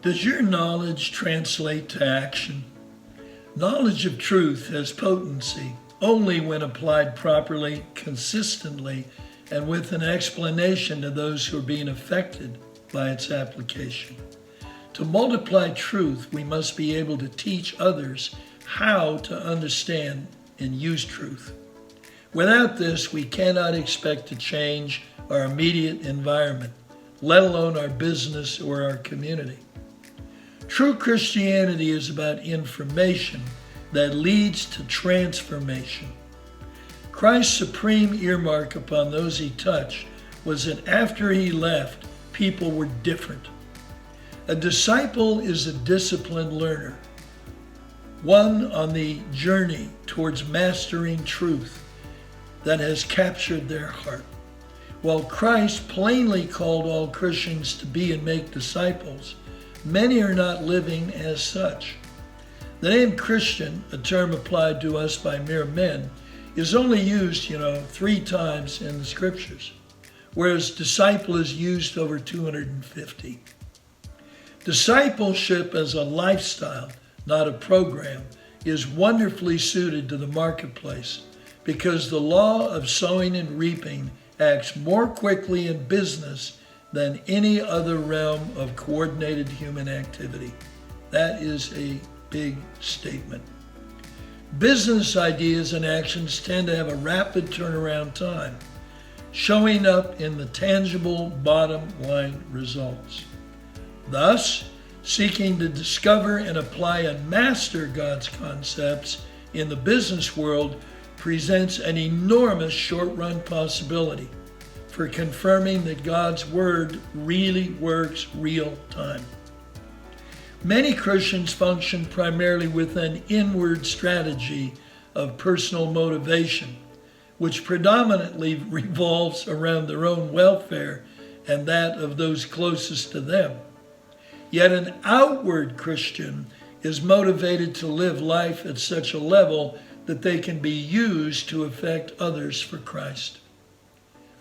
Does your knowledge translate to action? Knowledge of truth has potency only when applied properly, consistently, and with an explanation to those who are being affected by its application. To multiply truth, we must be able to teach others how to understand and use truth. Without this, we cannot expect to change our immediate environment, let alone our business or our community. True Christianity is about information that leads to transformation. Christ's supreme earmark upon those he touched was that after he left, people were different. A disciple is a disciplined learner, one on the journey towards mastering truth that has captured their heart. While Christ plainly called all Christians to be and make disciples, many are not living as such. The name Christian, a term applied to us by mere men, is only used, 3 times in the scriptures, whereas disciple is used over 250. Discipleship as a lifestyle, not a program, is wonderfully suited to the marketplace because the law of sowing and reaping acts more quickly in business than any other realm of coordinated human activity. That is a big statement. Business ideas and actions tend to have a rapid turnaround time, showing up in the tangible bottom line results. Thus, seeking to discover and apply and master God's concepts in the business world presents an enormous short-run possibility for confirming that God's Word really works real time. Many Christians function primarily with an inward strategy of personal motivation, which predominantly revolves around their own welfare and that of those closest to them. Yet an outward Christian is motivated to live life at such a level that they can be used to affect others for Christ.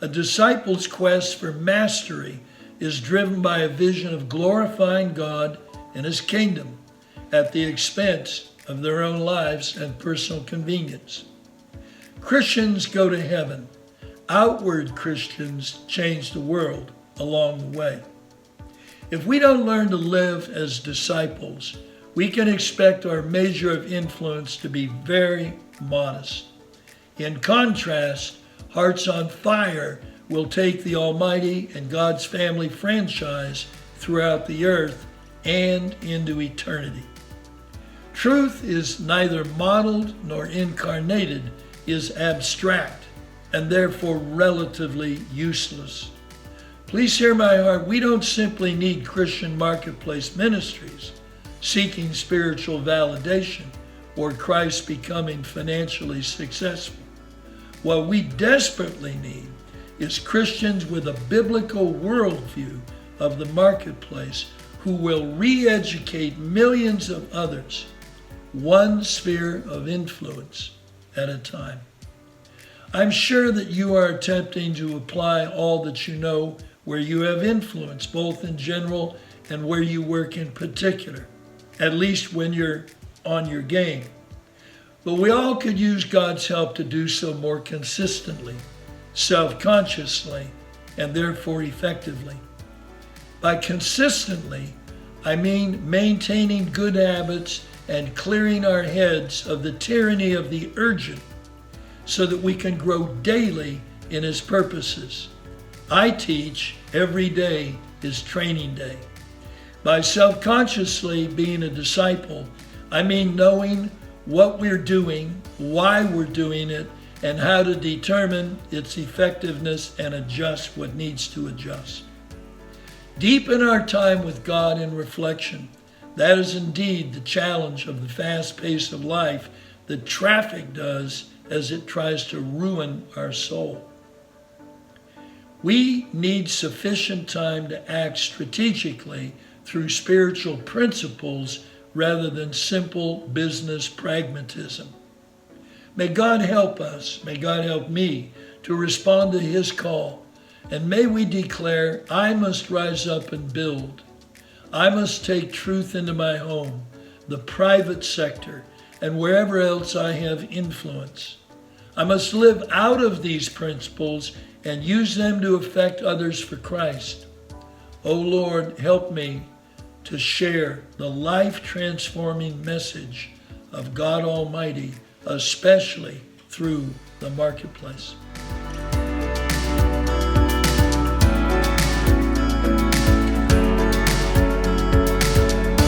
A disciple's quest for mastery is driven by a vision of glorifying God and His kingdom at the expense of their own lives and personal convenience. Christians go to heaven. Outward Christians change the world along the way. If we don't learn to live as disciples, we can expect our measure of influence to be very modest. In contrast, Hearts on Fire will take the Almighty and God's family franchise throughout the earth and into eternity. Truth is neither modeled nor incarnated, is abstract, and therefore relatively useless. Please hear my heart. We don't simply need Christian marketplace ministries seeking spiritual validation or Christ becoming financially successful. What we desperately need is Christians with a biblical worldview of the marketplace who will re-educate millions of others, one sphere of influence at a time. I'm sure that you are attempting to apply all that you know where you have influence, both in general and where you work in particular, at least when you're on your game. But we all could use God's help to do so more consistently, self-consciously, and therefore effectively. By consistently, I mean maintaining good habits and clearing our heads of the tyranny of the urgent so that we can grow daily in His purposes. I teach every day is training day. By self-consciously being a disciple, I mean knowing what we're doing, why we're doing it, and how to determine its effectiveness and adjust what needs to adjust. Deepen our time with God in reflection. That is indeed the challenge of the fast pace of life that traffic does as it tries to ruin our soul. We need sufficient time to act strategically through spiritual principles rather than simple business pragmatism. May God help us, may God help me to respond to His call, and may we declare, I must rise up and build. I must take truth into my home, the private sector, and wherever else I have influence. I must live out of these principles and use them to affect others for Christ. O Lord, help me to share the life-transforming message of God Almighty, especially through the marketplace.